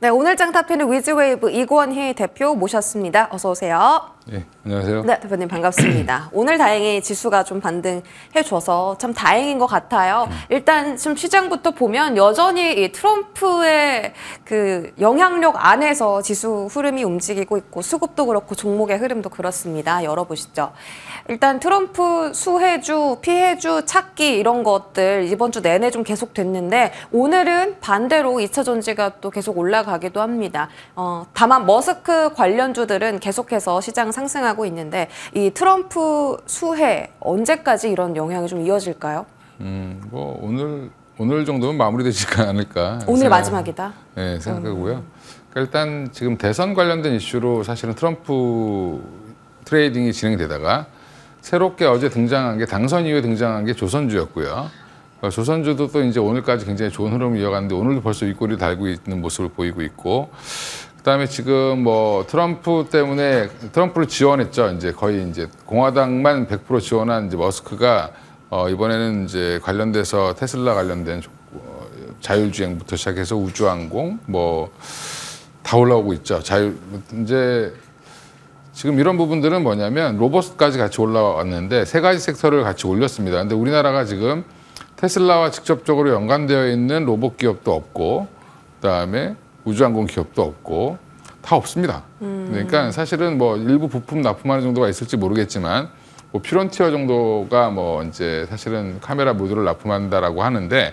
네, 오늘 장타피는 위즈웨이브 이권희 대표 모셨습니다. 어서 오세요. 네, 안녕하세요. 네, 대표님 반갑습니다. 오늘 다행히 지수가 좀 반등해줘서 참 다행인 것 같아요. 일단 좀 시장부터 보면 여전히 이 트럼프의 그 영향력 안에서 지수 흐름이 움직이고 있고 수급도 그렇고 종목의 흐름도 그렇습니다. 열어보시죠. 일단 트럼프 수혜주, 피해주 찾기 이런 것들 이번 주 내내 좀 계속됐는데 오늘은 반대로 2차 전지가 또 계속 올라가기도 합니다. 다만 머스크 관련주들은 계속해서 시장 상승하고 있는데 이 트럼프 수혜 언제까지 이런 영향이 좀 이어질까요? 뭐 오늘 정도면 마무리되지 않을까. 오늘 마지막이다. 네, 생각하고요. 그러니까 일단 지금 대선 관련된 이슈로 사실은 트럼프 트레이딩이 진행되다가 새롭게 어제 등장한 게 당선 이후에 등장한 게 조선주였고요. 조선주도 또 이제 오늘까지 굉장히 좋은 흐름을 이어갔는데 오늘도 벌써 윗꼬리를 달고 있는 모습을 보이고 있고, 그다음에 지금 뭐 트럼프 때문에 트럼프를 지원했죠. 이제 거의 이제 공화당만 100% 지원한 이제 머스크가 이번에는 이제 관련돼서 테슬라 관련된 자율주행부터 시작해서 우주항공 뭐 다 올라오고 있죠. 이제 지금 이런 부분들은 뭐냐면 로봇까지 같이 올라왔는데 세 가지 섹터를 같이 올렸습니다. 근데 우리나라가 지금 테슬라와 직접적으로 연관되어 있는 로봇 기업도 없고, 그다음에 우주항공 기업도 없고 다 없습니다. 그러니까 사실은 뭐 일부 부품 납품하는 정도가 있을지 모르겠지만 뭐 퓨런티어 정도가 뭐 이제 사실은 카메라 모듈을 납품한다라고 하는데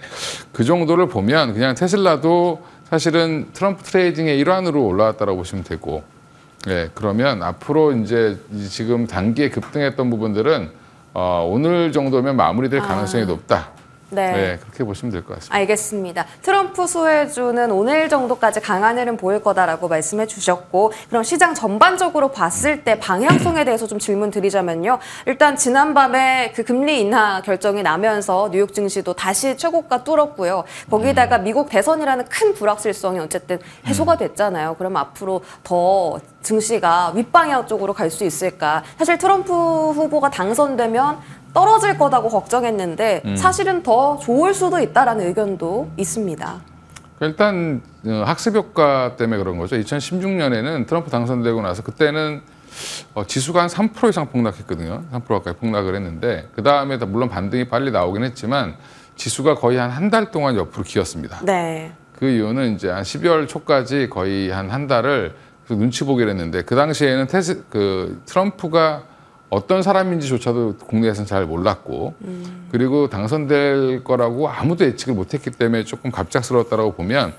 그 정도를 보면 그냥 테슬라도 사실은 트럼프 트레이딩의 일환으로 올라왔다라고 보시면 되고, 예, 그러면 앞으로 이제 지금 단기에 급등했던 부분들은 오늘 정도면 마무리될 가능성이 높다. 네, 그렇게 보시면 될 것 같습니다. 알겠습니다. 트럼프 수혜주는 오늘 정도까지 강한 흐름 보일 거다라고 말씀해 주셨고, 그럼 시장 전반적으로 봤을 때 방향성에 대해서 좀 질문 드리자면요. 일단 지난밤에 그 금리 인하 결정이 나면서 뉴욕 증시도 다시 최고가 뚫었고요. 거기다가 미국 대선이라는 큰 불확실성이 어쨌든 해소가 됐잖아요. 그럼 앞으로 더 증시가 윗방향 쪽으로 갈 수 있을까? 사실 트럼프 후보가 당선되면 떨어질 거다고 걱정했는데 사실은 더 좋을 수도 있다라는 의견도 있습니다. 일단 학습 효과 때문에 그런 거죠. 2016년에는 트럼프 당선되고 나서 그때는 지수가 한 3% 이상 폭락했거든요. 3% 가까이 폭락을 했는데 그 다음에 물론 반등이 빨리 나오긴 했지만 지수가 거의 한 달 동안 옆으로 기었습니다. 네. 그 이유는 이제 한 12월 초까지 거의 한 달을 눈치 보기를 했는데 그 당시에는 트럼프가 어떤 사람인지조차도 국내에서는 잘 몰랐고 그리고 당선될 거라고 아무도 예측을 못했기 때문에 조금 갑작스러웠다라고 보면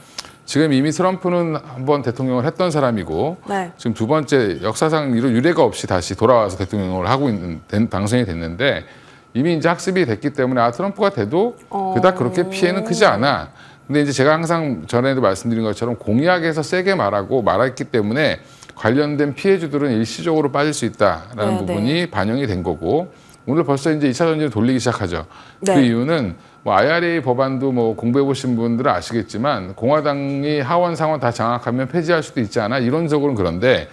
지금 이미 트럼프는 한번 대통령을 했던 사람이고 네. 지금 두 번째 역사상 이런 유례가 없이 다시 돌아와서 대통령을 하고 있는 당선이 됐는데 이미 이제 학습이 됐기 때문에 트럼프가 돼도 그닥 그렇게 피해는 크지 않아. 근데 이제 제가 항상 전에도 말씀드린 것처럼 공약에서 세게 말했기 때문에 관련된 피해주들은 일시적으로 빠질 수 있다라는 부분이 반영이 된 거고 오늘 벌써 이제 2차 전지를 돌리기 시작하죠. 네. 그 이유는 뭐 IRA 법안도 뭐 공부해 보신 분들은 아시겠지만 공화당이 하원 상원 다 장악하면 폐지할 수도 있지 않아? 이론적으로는 그런데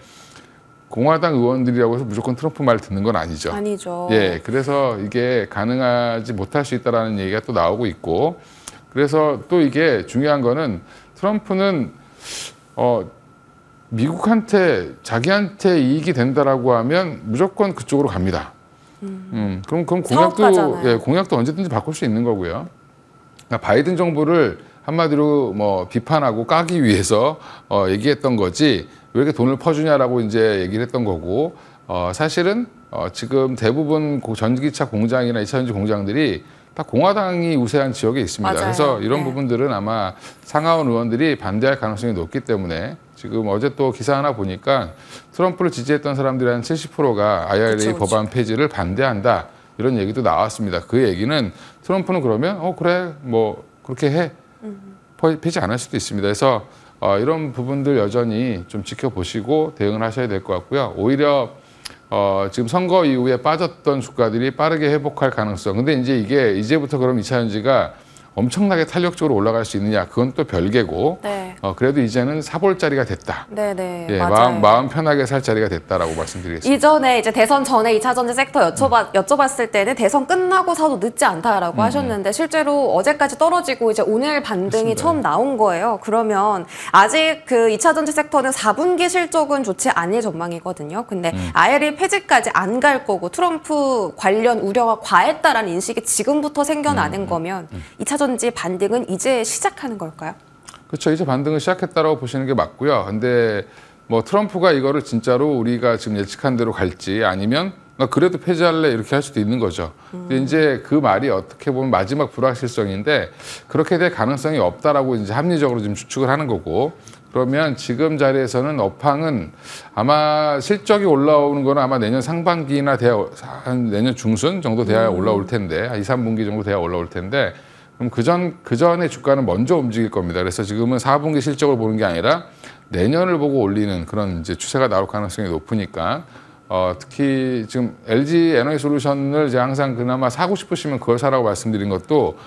공화당 의원들이라고 해서 무조건 트럼프 말 듣는 건 아니죠. 아니죠. 예, 그래서 이게 가능하지 못할 수 있다라는 얘기가 또 나오고 있고 그래서 또 이게 중요한 거는 트럼프는 미국한테 자기한테 이익이 된다라고 하면 무조건 그쪽으로 갑니다. 그럼 공약도 언제든지 바꿀 수 있는 거고요. 그러니까 바이든 정부를 한마디로 뭐 비판하고 까기 위해서 얘기했던 거지 왜 이렇게 돈을 퍼주냐라고 이제 얘기를 했던 거고 사실은 지금 대부분 전기차 공장이나 2차 전지 공장들이 다 공화당이 우세한 지역에 있습니다. 맞아요. 그래서 이런 네. 부분들은 아마 상하원 의원들이 반대할 가능성이 높기 때문에 지금 어제 또 기사 하나 보니까 트럼프를 지지했던 사람들이 한 70%가 IRA 법안 폐지를 반대한다. 이런 얘기도 나왔습니다. 그 얘기는 트럼프는 그러면 그래 뭐 그렇게 해. 폐지 안 할 수도 있습니다. 그래서 이런 부분들 여전히 좀 지켜보시고 대응을 하셔야 될 것 같고요. 오히려 지금 선거 이후에 빠졌던 주가들이 빠르게 회복할 가능성. 근데 이제 이제부터 그럼 2차 전지가 엄청나게 탄력적으로 올라갈 수 있느냐 그건 또 별개고 네. 그래도 이제는 사볼 자리가 됐다. 네네. 예, 맞아요. 마음 편하게 살 자리가 됐다라고 말씀드리겠습니다. 이전에 이제 대선 전에 2차 전지 섹터 여쭤봤을 때는 대선 끝나고 사도 늦지 않다라고 하셨는데 실제로 어제까지 떨어지고 이제 오늘 반등이 그렇습니다. 처음 나온 거예요. 그러면 아직 그 2차 전지 섹터는 4분기 실적은 좋지 않을 전망이거든요. 근데 IRA 폐지까지 안 갈 거고 트럼프 관련 우려가 과했다라는 인식이 지금부터 생겨나는 거면 2차 전지 반등은 이제 시작하는 걸까요? 그렇죠. 이제 반등을 시작했다라고 보시는 게 맞고요. 근데 뭐 트럼프가 이거를 진짜로 우리가 지금 예측한 대로 갈지 아니면 나 그래도 폐지할래 이렇게 할 수도 있는 거죠. 근데 이제 그 말이 어떻게 보면 마지막 불확실성인데 그렇게 될 가능성이 없다라고 이제 합리적으로 지금 추측을 하는 거고 그러면 지금 자리에서는 업황은 아마 실적이 올라오는 거는 아마 내년 상반기나 돼야 한 내년 중순 정도 돼야 올라올 텐데 한 2, 3분기 정도 돼야 올라올 텐데 그럼 그 전에 주가는 먼저 움직일 겁니다. 그래서 지금은 4분기 실적을 보는 게 아니라 내년을 보고 올리는 그런 이제 추세가 나올 가능성이 높으니까 특히 지금 LG 에너지솔루션을 제가 항상 그나마 사고 싶으시면 그걸 사라고 말씀드린 것도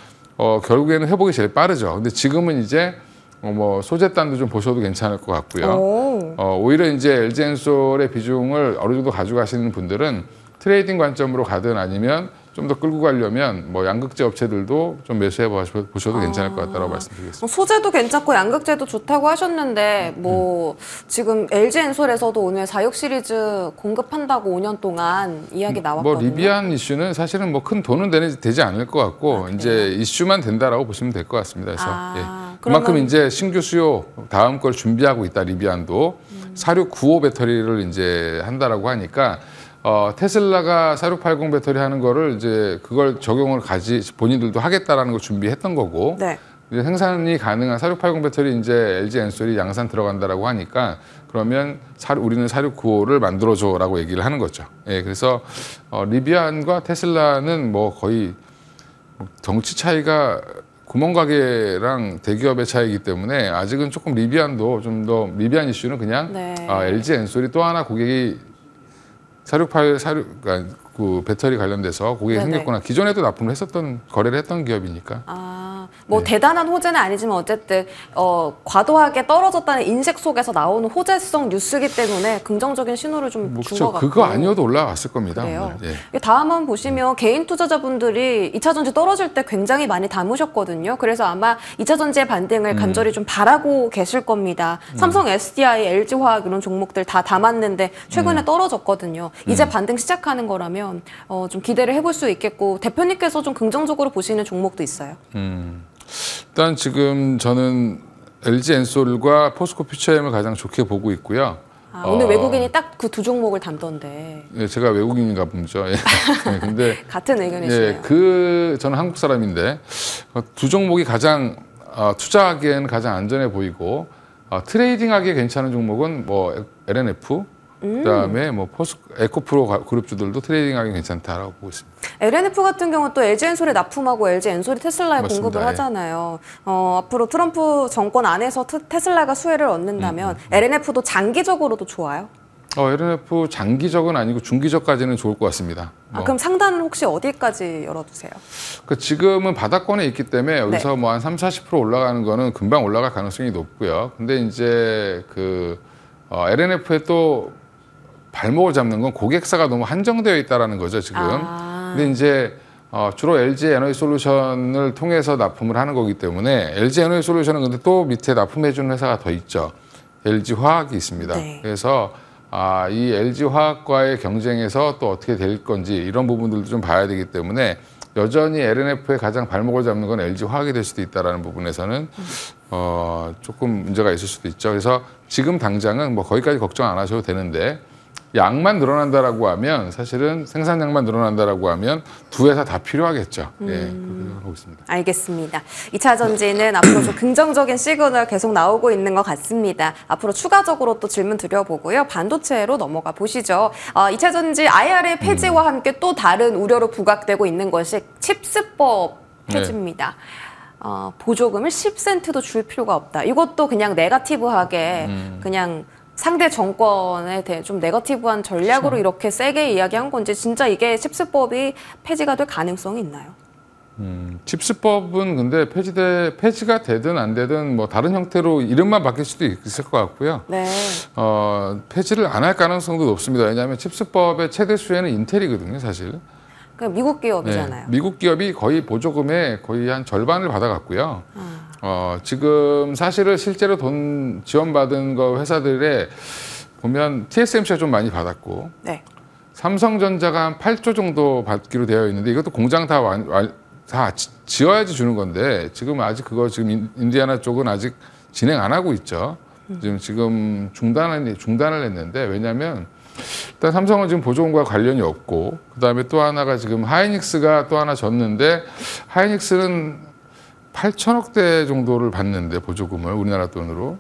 결국에는 회복이 제일 빠르죠. 근데 지금은 이제 뭐 소재단도 좀 보셔도 괜찮을 것 같고요. 오히려 이제 LG엔솔의 비중을 어느 정도 가져가시는 분들은 트레이딩 관점으로 가든 아니면 좀 더 끌고 가려면 뭐 양극재 업체들도 좀 매수해 보셔도 괜찮을 것 같다고 말씀드리겠습니다. 소재도 괜찮고 양극재도 좋다고 하셨는데 뭐 지금 LG엔솔에서도 오늘 46 시리즈 공급한다고 5년 동안 이야기 나왔거든요. 뭐 리비안 이슈는 사실은 뭐 큰 돈은 되지 않을 것 같고 이제 이슈만 된다라고 보시면 될 것 같습니다. 그래서 그만큼 그러면... 이제 신규 수요 다음 걸 준비하고 있다. 리비안도 4695 배터리를 이제 한다라고 하니까. 테슬라가 4680 배터리 하는 거를 이제 그걸 적용을 본인들도 하겠다라는 걸 준비했던 거고 네. 이제 생산이 가능한 4680 배터리 이제 LG엔솔이 양산 들어간다라고 하니까 그러면 우리는 4695를 만들어줘라고 얘기를 하는 거죠. 예, 그래서 리비안과 테슬라는 뭐 거의 덩치 차이가 구멍가게랑 대기업의 차이이기 때문에 아직은 조금 리비안도 좀 더 리비안 이슈는 그냥 네. LG엔솔이 또 하나 고객이 46 그러니까 그 배터리 관련돼서 고객이 네네. 생겼구나. 기존에도 납품을 거래를 했던 기업이니까. 뭐 대단한 호재는 아니지만 어쨌든 과도하게 떨어졌다는 인식 속에서 나오는 호재성 뉴스이기 때문에 긍정적인 신호를 좀 준 것 같고. 그거 아니어도 올라왔을 겁니다. 그래요. 오늘. 예. 다음 한번 보시면 개인 투자자분들이 2차 전지 떨어질 때 굉장히 많이 담으셨거든요. 그래서 아마 2차 전지의 반등을 간절히 좀 바라고 계실 겁니다. 삼성 SDI, LG화학 이런 종목들 다 담았는데 최근에 떨어졌거든요. 이제 반등 시작하는 거라면 좀 기대를 해볼 수 있겠고 대표님께서 좀 긍정적으로 보시는 종목도 있어요. 일단 지금 저는 LG엔솔과 포스코 퓨처엠을 가장 좋게 보고 있고요. 오늘 외국인이 딱 그 두 종목을 담던데. 예, 제가 외국인인가 보죠. 예. 근데 같은 의견이시네요. 저는 한국 사람인데 두 종목이 가장 투자하기에는 가장 안전해 보이고 트레이딩하기에 괜찮은 종목은 뭐 LNF 그다음에 뭐 에코프로 그룹주들도 트레이딩하기 괜찮다라고 보고 있습니다. LNF 같은 경우는 또 LG엔솔에 납품하고 LG엔솔이 테슬라에 맞습니다. 공급을 하잖아요. 앞으로 트럼프 정권 안에서 테슬라가 수혜를 얻는다면 LNF도 장기적으로도 좋아요? LNF 장기적은 아니고 중기적까지는 좋을 것 같습니다. 그럼 상단은 혹시 어디까지 열어두세요? 지금은 바닥권에 있기 때문에 여기서 뭐 한 30, 40% 올라가는 거는 금방 올라갈 가능성이 높고요. 근데 이제 LNF에 또 발목을 잡는 건 고객사가 너무 한정되어 있다라는 거죠, 지금. 근데 이제 주로 LG 에너지솔루션을 통해서 납품을 하는 거기 때문에 LG 에너지솔루션은 근데 또 밑에 납품해주는 회사가 더 있죠. LG 화학이 있습니다. 네. 그래서 이 LG 화학과의 경쟁에서 또 어떻게 될 건지 이런 부분들도 좀 봐야 되기 때문에 여전히 LNF의 가장 발목을 잡는 건 LG 화학이 될 수도 있다라는 부분에서는 조금 문제가 있을 수도 있죠. 그래서 지금 당장은 뭐 거기까지 걱정 안 하셔도 되는데 양만 늘어난다라고 하면 사실은 생산량만 늘어난다라고 하면 두 회사 다 필요하겠죠. 예, 그렇게 생각하고 있습니다. 알겠습니다. 2차 전지는 앞으로 좀 긍정적인 시그널 계속 나오고 있는 것 같습니다. 앞으로 추가적으로 또 질문 드려보고요. 반도체로 넘어가 보시죠. 2차 전지 IRA 폐지와 함께 또 다른 우려로 부각되고 있는 것이 칩스법 폐지입니다. 보조금을 10센트도 줄 필요가 없다. 이것도 그냥 네거티브하게 그냥 상대 정권에 대해 좀 네거티브한 전략으로 이렇게 세게 이야기한 건지 진짜 이게 칩스법이 폐지가 될 가능성이 있나요? 칩스법은 근데 폐지가 되든 안 되든 뭐 다른 형태로 이름만 바뀔 수도 있을 것 같고요. 네. 폐지를 안 할 가능성도 높습니다. 왜냐하면 칩스법의 최대 수혜는 인텔이거든요, 사실. 그 미국 기업이잖아요. 네, 미국 기업이 거의 보조금의 거의 한 절반을 받아갔고요. 지금 사실은 실제로 돈 지원받은 거 회사들에 보면 TSMC가 좀 많이 받았고, 네. 삼성전자가 한 8조 정도 받기로 되어 있는데 이것도 공장 다 지어야지 주는 건데 지금 아직 그거 지금 인디애나 쪽은 아직 진행 안 하고 있죠. 지금 중단을 했는데 왜냐하면 일단 삼성은 지금 보조금과 관련이 없고 그다음에 또 하나가 지금 하이닉스가 또 하나 졌는데 하이닉스는 8천억대 정도를 받는데 보조금을 우리나라 돈으로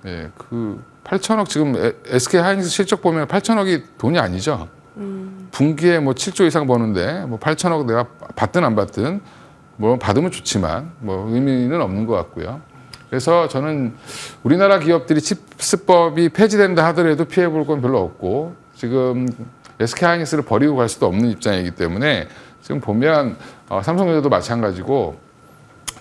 예, 그 8천억 지금 SK 하이닉스 실적 보면 8천억이 돈이 아니죠. 분기에 뭐 7조 이상 버는데 뭐 8천억 내가 받든 안 받든 뭐 받으면 좋지만 뭐 의미는 없는 것 같고요. 그래서 저는 우리나라 기업들이 칩스법이 폐지된다 하더라도 피해 볼 건 별로 없고 지금 SK 하이닉스를 버리고 갈 수도 없는 입장이기 때문에 지금 보면 삼성전자도 마찬가지고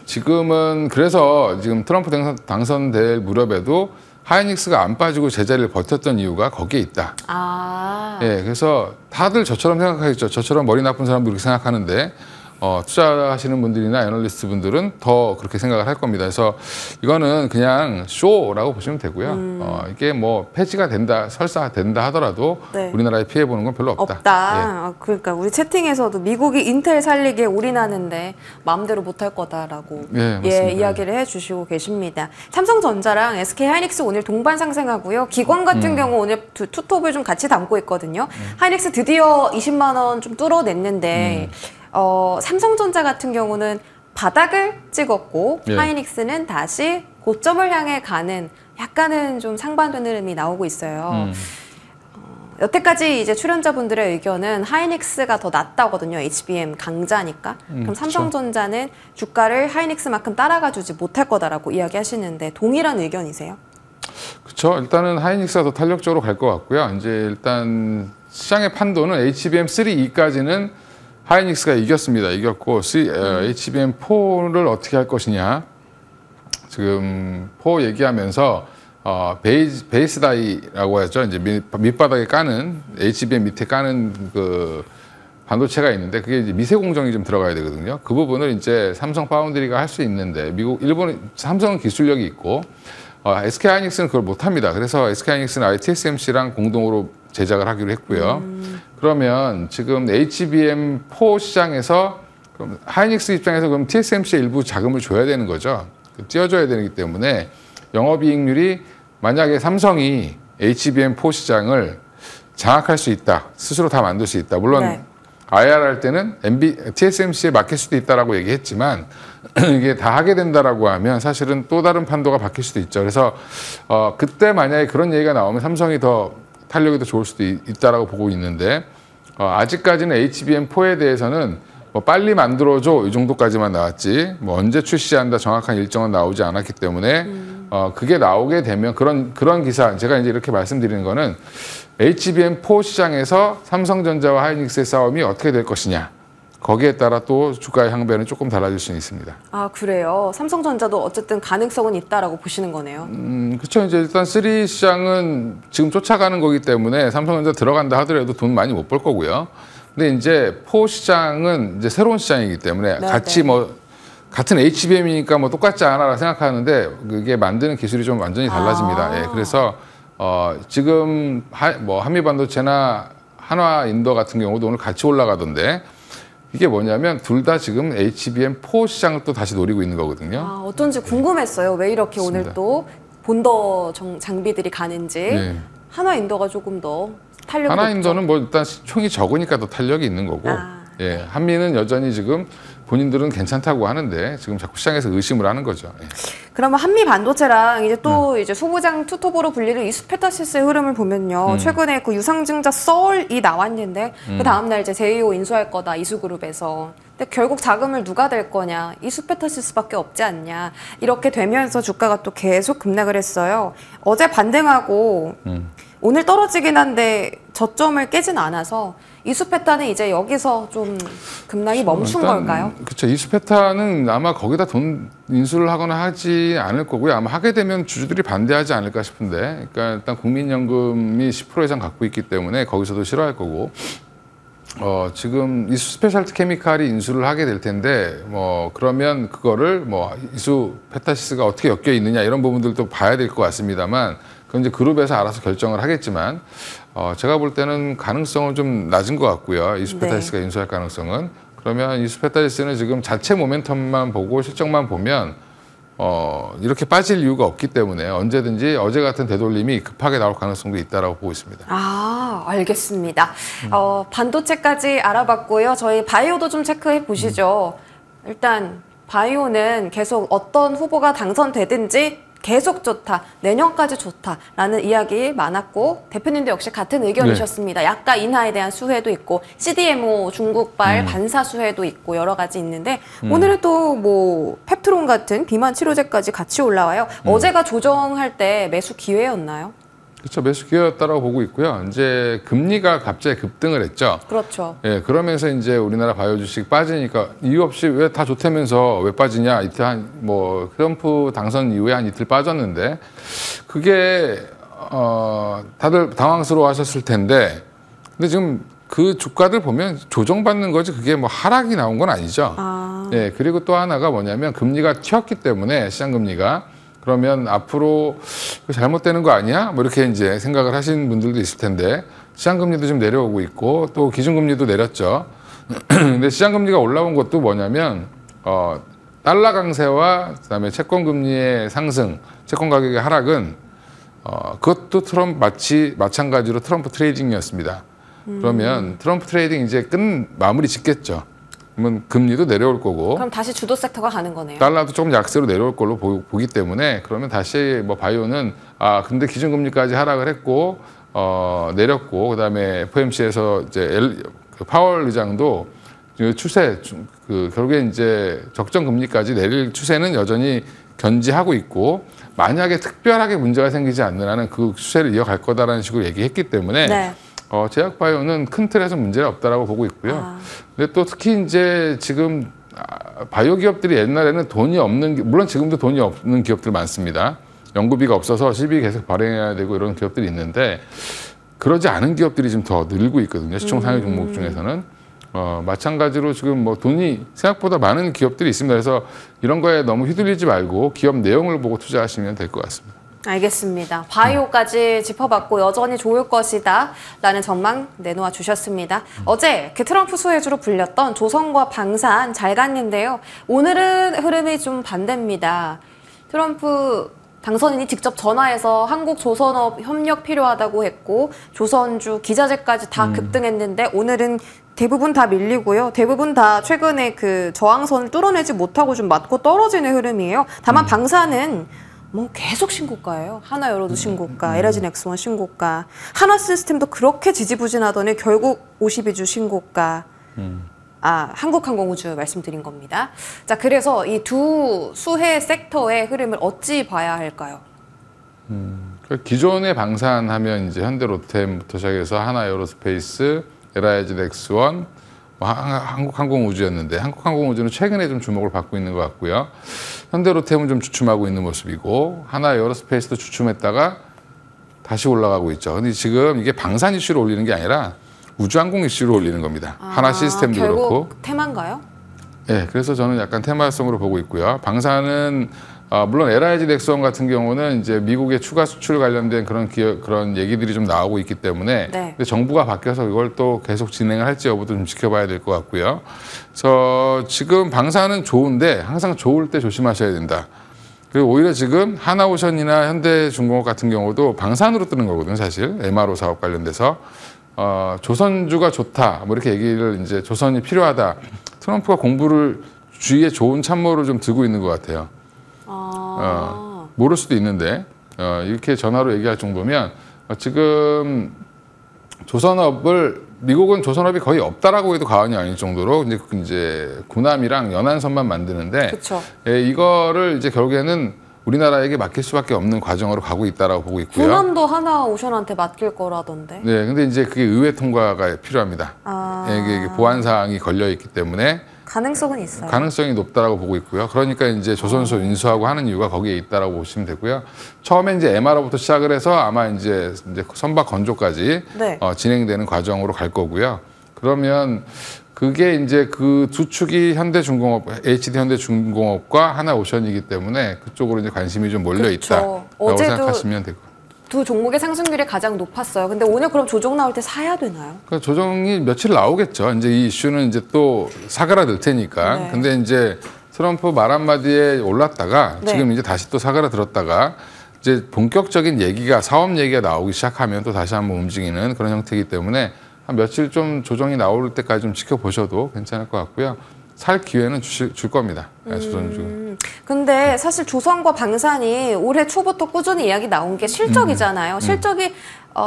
지금은 그래서 지금 트럼프 당선될 무렵에도 하이닉스가 안 빠지고 제자리를 버텼던 이유가 거기에 있다. 예, 그래서 다들 저처럼 생각하겠죠. 저처럼 머리 나쁜 사람도 그렇게 생각하는데 투자하시는 분들이나 애널리스트 분들은 더 그렇게 생각을 할 겁니다. 그래서 이거는 그냥 쇼라고 보시면 되고요. 이게 뭐 폐지가 된다, 설사 된다 하더라도 네. 우리나라에 피해 보는 건 별로 없다. 예. 그러니까 우리 채팅에서도 미국이 인텔 살리기에 올인하는데 마음대로 못할 거다라고 맞습니다. 이야기를 해주시고 계십니다. 삼성전자랑 SK 하이닉스 오늘 동반 상승하고요. 기관 같은 경우 오늘 투톱을 좀 같이 담고 있거든요. 하이닉스 드디어 20만 원 좀 뚫어냈는데 삼성전자 같은 경우는 바닥을 찍었고 하이닉스는 다시 고점을 향해 가는 약간은 좀 상반된 흐름이 나오고 있어요. 여태까지 이제 출연자분들의 의견은 하이닉스가 더 낫다거든요. HBM 강자니까. 그럼 삼성전자는 주가를 하이닉스만큼 따라가 주지 못할 거다라고 이야기하시는데 동일한 의견이세요? 그렇죠. 일단은 하이닉스가 더 탄력적으로 갈 것 같고요. 이제 일단 시장의 판도는 HBM3E까지는 하이닉스가 이겼습니다. 이겼고 HBM4를 어떻게 할 것이냐. 지금 4 얘기하면서 베이스 다이라고 하죠. 이제 밑바닥에 까는 HBM 밑에 까는 그 반도체가 있는데 그게 이제 미세 공정이 좀 들어가야 되거든요. 그 부분을 이제 삼성 파운드리가 할 수 있는데 일본 삼성은 기술력이 있고 SK 하이닉스는 그걸 못 합니다. 그래서 SK 하이닉스는 아예 TSMC랑 공동으로 제작을 하기로 했고요. 그러면 지금 HBM4 시장에서 그럼 하이닉스 입장에서 그럼 TSMC에 일부 자금을 줘야 되는 거죠. 띄워줘야 되기 때문에 영업이익률이 만약에 삼성이 HBM4 시장을 장악할 수 있다. 스스로 다 만들 수 있다. 물론 IR 할 때는 TSMC에 맡길 수도 있다라고 얘기했지만 이게 다 하게 된다라고 하면 사실은 또 다른 판도가 바뀔 수도 있죠. 그래서 그때 만약에 그런 얘기가 나오면 삼성이 더 탄력이 더 좋을 수도 있다라고 보고 있는데 아직까지는 HBM4에 대해서는 뭐 빨리 만들어줘 이 정도까지만 나왔지 뭐 언제 출시한다 정확한 일정은 나오지 않았기 때문에 그게 나오게 되면 그런 기사 제가 이제 이렇게 말씀드리는 거는 HBM4 시장에서 삼성전자와 하이닉스의 싸움이 어떻게 될 것이냐 거기에 따라 또 주가의 향배는 조금 달라질 수는 있습니다. 아 그래요? 삼성전자도 어쨌든 가능성은 있다라고 보시는 거네요. 그렇죠. 이제 일단 3 시장은 지금 쫓아가는 거기 때문에 삼성전자 들어간다 하더라도 돈 많이 못 벌 거고요. 근데 이제 4 시장은 이제 새로운 시장이기 때문에 같이 뭐 같은 HBM이니까 뭐 똑같지 않아라 생각하는데 그게 만드는 기술이 좀 완전히 달라집니다. 예, 그래서 지금 뭐 한미반도체나 한화인도 같은 경우도 오늘 같이 올라가던데 이게 뭐냐면 둘 다 지금 HBM4 시장을 또 다시 노리고 있는 거거든요. 어쩐지 궁금했어요. 왜 이렇게 맞습니다. 오늘 또 본더 장비들이 가는지. 네. 한화인도가 조금 더 탄력이 한화인도는 뭐 일단 총이 적으니까 더 탄력이 있는 거고 예, 한미는 여전히 지금 본인들은 괜찮다고 하는데 지금 자꾸 시장에서 의심을 하는 거죠. 예. 그러면 한미 반도체랑 이제 또 이제 소부장 투톱으로 불리는 이수페타시스의 흐름을 보면요. 최근에 그 유상증자 썰이 나왔는데 그 다음날 이제 제이오 인수할 거다 이수그룹에서. 근데 결국 자금을 누가 댈 거냐 이수페타시스밖에 없지 않냐 이렇게 되면서 주가가 또 계속 급락을 했어요. 어제 반등하고 오늘 떨어지긴 한데 저점을 깨진 않아서 이수 패턴은 이제 여기서 좀 급락이 멈춘 걸까요? 그렇죠. 이수 패턴은 아마 거기다 돈 인수를 하거나 하지 않을 거고요. 아마 하게 되면 주주들이 반대하지 않을까 싶은데, 그러니까 일단 국민연금이 10% 이상 갖고 있기 때문에 거기서도 싫어할 거고, 지금 이수 스페셜티 케미칼이 인수를 하게 될 텐데, 그러면 그거를 이수 페타시스가 어떻게 엮여 있느냐 이런 부분들도 봐야 될 것 같습니다만, 그건 이제 그룹에서 알아서 결정을 하겠지만, 제가 볼 때는 가능성은 좀 낮은 것 같고요. 이수 페타시스가 인수할 가능성은. 그러면 이수 페타시스는 지금 자체 모멘텀만 보고 실적만 보면 이렇게 빠질 이유가 없기 때문에 언제든지 어제 같은 되돌림이 급하게 나올 가능성도 있다라고 보고 있습니다. 아, 알겠습니다. 반도체까지 알아봤고요. 저희 바이오도 좀 체크해 보시죠. 일단 바이오는 계속 어떤 후보가 당선되든지 계속 좋다, 내년까지 좋다라는 이야기 많았고 대표님도 역시 같은 의견이셨습니다. 약가 인하에 대한 수혜도 있고 CDMO 중국발 반사 수혜도 있고 여러 가지 있는데 오늘은 또 뭐 펩트론 같은 비만 치료제까지 같이 올라와요. 어제가 조정할 때 매수 기회였나요? 그렇죠. 매수 기회였다라고 보고 있고요. 이제 금리가 갑자기 급등을 했죠. 그렇죠. 예, 그러면서 이제 우리나라 바이오 주식 빠지니까 이유 없이 왜 다 좋다면서 왜 빠지냐? 이틀 트럼프 당선 이후에 한 이틀 빠졌는데 그게 다들 당황스러워하셨을 텐데, 근데 지금 그 주가들 보면 조정받는 거지 그게 하락이 나온 건 아니죠. 예, 그리고 또 하나가 뭐냐면 금리가 튀었기 때문에 시장 금리가. 그러면 앞으로 잘못되는 거 아니야? 이렇게 이제 생각을 하시는 분들도 있을 텐데, 시장금리도 좀 내려오고 있고, 또 기준금리도 내렸죠. 근데 시장금리가 올라온 것도 뭐냐면, 달러 강세와 그다음에 채권금리의 상승, 채권 가격의 하락은, 그것도 마찬가지로 트럼프 트레이딩이었습니다. 그러면 트럼프 트레이딩 이제 마무리 짓겠죠. 그러면 금리도 내려올 거고. 그럼 다시 주도 섹터가 가는 거네요. 달러도 조금 약세로 내려올 걸로 보기 때문에, 그러면 다시 바이오는 근데 기준금리까지 하락을 했고 내렸고, 그다음에 FOMC에서 이제 파월 의장도 추세 결국에 이제 적정 금리까지 내릴 추세는 여전히 견지하고 있고, 만약에 특별하게 문제가 생기지 않는 한은 그 추세를 이어갈 거다라는 식으로 얘기했기 때문에. 네. 제약바이오는 큰 틀에서 문제는 없다라고 보고 있고요. 근데 또 특히 이제 지금 바이오 기업들이 옛날에는 돈이 없는, 물론 지금도 돈이 없는 기업들 많습니다. 연구비가 없어서 실비 계속 발행해야 되고 이런 기업들이 있는데, 그러지 않은 기업들이 지금 더 늘고 있거든요. 시총 상위 종목 중에서는. 마찬가지로 지금 돈이 생각보다 많은 기업들이 있습니다. 그래서 이런 거에 너무 휘둘리지 말고 기업 내용을 보고 투자하시면 될 것 같습니다. 알겠습니다. 바이오까지 짚어봤고 여전히 좋을 것이다 라는 전망 내놓아 주셨습니다. 어제 트럼프 수혜주로 불렸던 조선과 방산 잘 갔는데요. 오늘은 흐름이 좀 반대입니다. 트럼프 당선인이 직접 전화해서 한국 조선업 협력 필요하다고 했고 조선주 기자재까지 다 급등했는데 오늘은 대부분 다 밀리고요. 대부분 다 최근에 그 저항선을 뚫어내지 못하고 좀 맞고 떨어지는 흐름이에요. 다만 방산은 계속 신고가예요. 하나여로도 신고가, LG넥스원 신고가, 하나시스템도 그렇게 지지부진하더니 결국 52주 신고가. 한국항공우주 말씀드린 겁니다. 자, 그래서 이 두 수혜 섹터의 흐름을 어찌 봐야 할까요? 기존의 방산하면 이제 현대로템부터 시작해서 하나에어로스페이스, LG넥스원, 한국항공우주였는데, 한국항공우주는 최근에 좀 주목을 받고 있는 것 같고요. 현대로템은 좀 주춤하고 있는 모습이고, 하나에어로스페이스도 주춤했다가 다시 올라가고 있죠. 근데 지금 이게 방산 이슈로 올리는 게 아니라 우주항공 이슈로 올리는 겁니다. 하나 시스템도 결국 그렇고. 테마인가요? 네, 그래서 저는 약간 테마성으로 보고 있고요. 방산은 물론 LIG 넥스원 같은 경우는 이제 미국의 추가 수출 관련된 그런 얘기들이 좀 나오고 있기 때문에, 근데 정부가 바뀌어서 이걸 또 계속 진행을 할지 여부도 좀 지켜봐야 될 것 같고요. 그래서 지금 방산은 좋은데 항상 좋을 때 조심하셔야 된다. 그리고 오히려 지금 하나오션이나 현대중공업 같은 경우도 방산으로 뜨는 거거든요, 사실. MRO 사업 관련돼서. 조선주가 좋다, 이렇게 얘기를 이제 조선이 필요하다. 트럼프가 공부를 주위에 좋은 참모를 좀 두고 있는 것 같아요. 모를 수도 있는데 이렇게 전화로 얘기할 정도면 지금 미국은 조선업이 거의 없다라고 해도 과언이 아닐 정도로 이제 군함이랑 연안선만 만드는데, 이거를 이제 결국에는 우리나라에게 맡길 수밖에 없는 과정으로 가고 있다라고 보고 있고요. 군함도 하나오션한테 맡길 거라던데. 네, 근데 이제 그게 의회 통과가 필요합니다. 아. 이게 보안 사항이 걸려 있기 때문에 가능성은 있어요. 가능성이 높다라고 보고 있고요. 그러니까 이제 조선소 인수하고 하는 이유가 거기에 있다라고 보시면 되고요. 처음에 이제 MRO부터 시작을 해서 아마 이제 선박 건조까지 네. 진행되는 과정으로 갈 거고요. 그러면 그게 이제 그 두 축이 현대중공업, HD 현대중공업과 하나오션이기 때문에 그쪽으로 이제 관심이 좀 몰려 그쵸. 있다라고 어제도 생각하시면 되고. 두 종목의 상승률이 가장 높았어요. 근데 오늘 그럼 조정 나올 때 사야 되나요? 그 조정이 며칠 나오겠죠. 이제 이 이슈는 이제 또 사그라들 테니까. 네. 근데 이제 트럼프 말 한마디에 올랐다가 네. 지금 이제 다시 또 사그라들었다가 이제 본격적인 얘기가 사업 얘기가 나오기 시작하면 또 다시 한번 움직이는 그런 형태이기 때문에 한 며칠 좀 조정이 나올 때까지 좀 지켜보셔도 괜찮을 것 같고요. 살 기회는 줄 겁니다. 조선주. 근데 사실 조선과 방산이 올해 초부터 꾸준히 이야기 나온 게 실적이잖아요. 실적이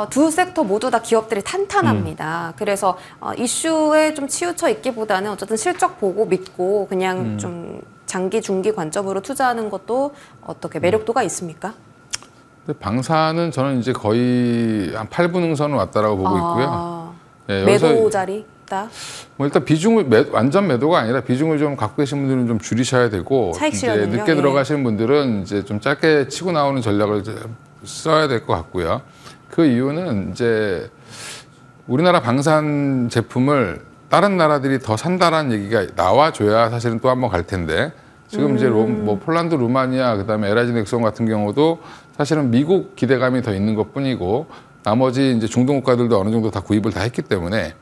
두 섹터 모두 다 기업들이 탄탄합니다. 그래서 이슈에 좀 치우쳐 있기보다는 어쨌든 실적 보고 믿고 그냥 좀 장기 중기 관점으로 투자하는 것도 어떻게 매력도가 있습니까? 근데 방산은 저는 이제 거의 한 8분 응선을 왔다라고 보고 있고요. 예, 매도 자리 있다. 뭐 일단 비중을 완전 매도가 아니라 비중을 좀 갖고 계신 분들은 좀 줄이셔야 되고 차익 이제 실현은요? 늦게 예. 들어가시는 분들은 이제 좀 짧게 치고 나오는 전략을 이제 써야 될 것 같고요. 그 이유는 이제 우리나라 방산 제품을 다른 나라들이 더 산다라는 얘기가 나와줘야 사실은 또 한번 갈 텐데 지금 이제 뭐 폴란드, 루마니아, 그다음에 LIG 넥슨 같은 경우도 사실은 미국 기대감이 더 있는 것뿐이고 나머지 이제 중동 국가들도 어느 정도 다 구입을 다 했기 때문에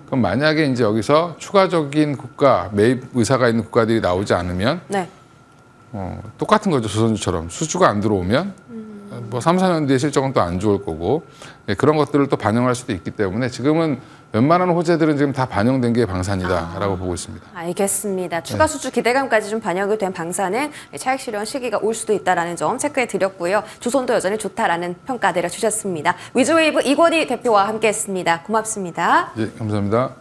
그럼 만약에 이제 여기서 추가적인 국가 매입 의사가 있는 국가들이 나오지 않으면 네. 똑같은 거죠. 조선주처럼 수주가 안 들어오면 뭐 3, 4년 뒤에 실적은 또 안 좋을 거고 그런 것들을 또 반영할 수도 있기 때문에 지금은 웬만한 호재들은 지금 다 반영된 게 방산이다라고 보고 있습니다. 알겠습니다. 추가 수주 기대감까지 좀 반영이 된 방산은 차익 실현 시기가 올 수도 있다라는 점 체크해 드렸고요. 조선도 여전히 좋다라는 평가 내려주셨습니다. 위즈웨이브 이권희 대표와 함께했습니다. 고맙습니다. 예, 감사합니다.